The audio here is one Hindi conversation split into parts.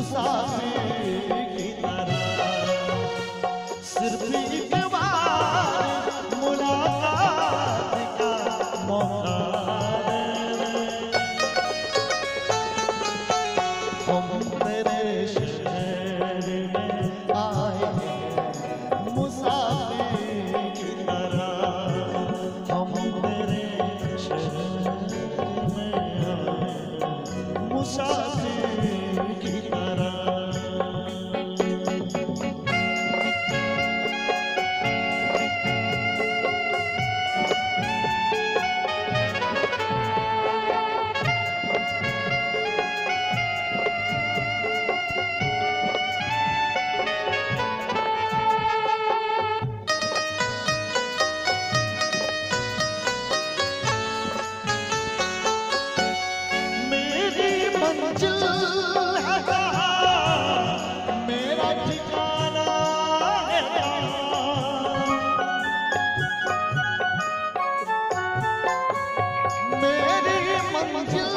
मुसाफिर की तरह सिर्फ एक बार मुलाकात का मौका हम तेरे शहर में आए मुसाफिर की तरह हम तेरे शहर में आए मुसाफिर की तरह मंजिल है कहाँ मेरा ठिकाना है मेरी मंजिल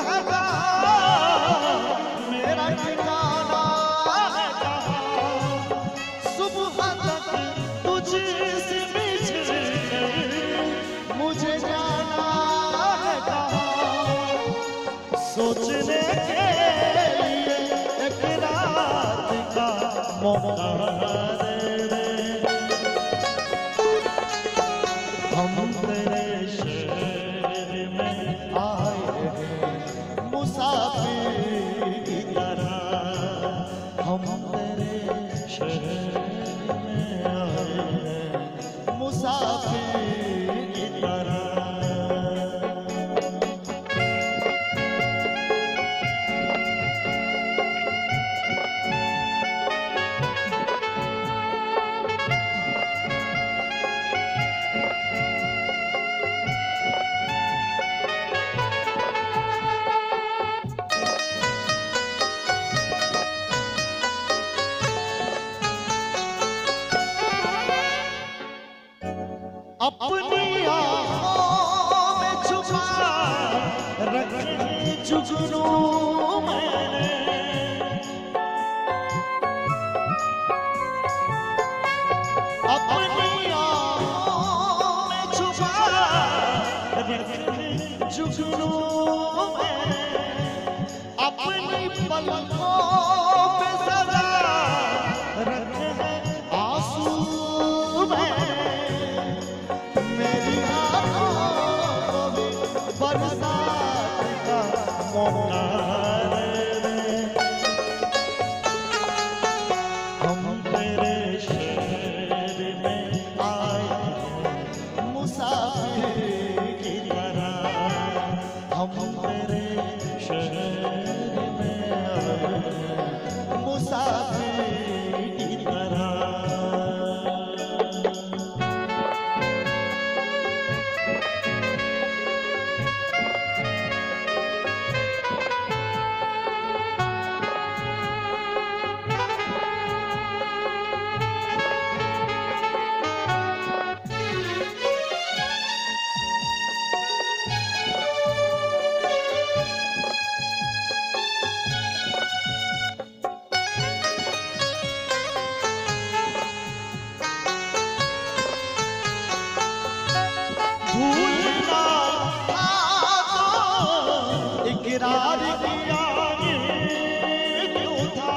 है कहाँ मेरा ठिकाना है कहाँ सुबह तक तुझसे बिछड़ कर मुझे जाना है कहाँ सोचने के लिए एक रात का मौका दे दे हम तेरे शहर में आए हैं मुसाफिर की तरह हम तेरे शहर में आए हैं मुसाफिर की तरह अपनी आँखों में छुपा रखे जुगनू मैंने अपनी आँखों में छुपा रखे जुगनू मैंने अपनी पलकों पे सजा रखे आंसू मैंने मेरी आँखों को भी बरसात का मौका दे दे हम तेरे शहर में आए हैं मुसाफिर की तरह हम तेरे शहर में आए हैं मुसाफिर की तरह भूलना था तो इकरार किया ये क्यों था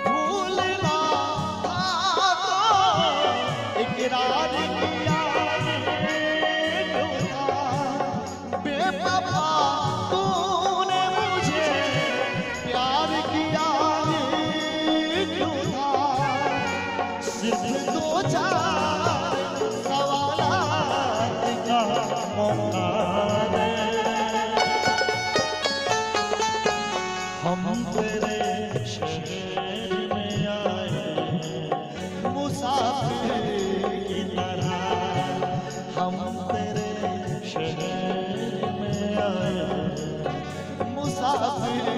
भूलना था तो इकरार किया ये क्यों था बेवफा तूने मुझे प्यार किया ये क्यों था सिर्फ दो चार सवालात का मौका दे हम तेरे शहर में आए मुसाफिर की तरह हम तेरे शहर में आए मुसाफिर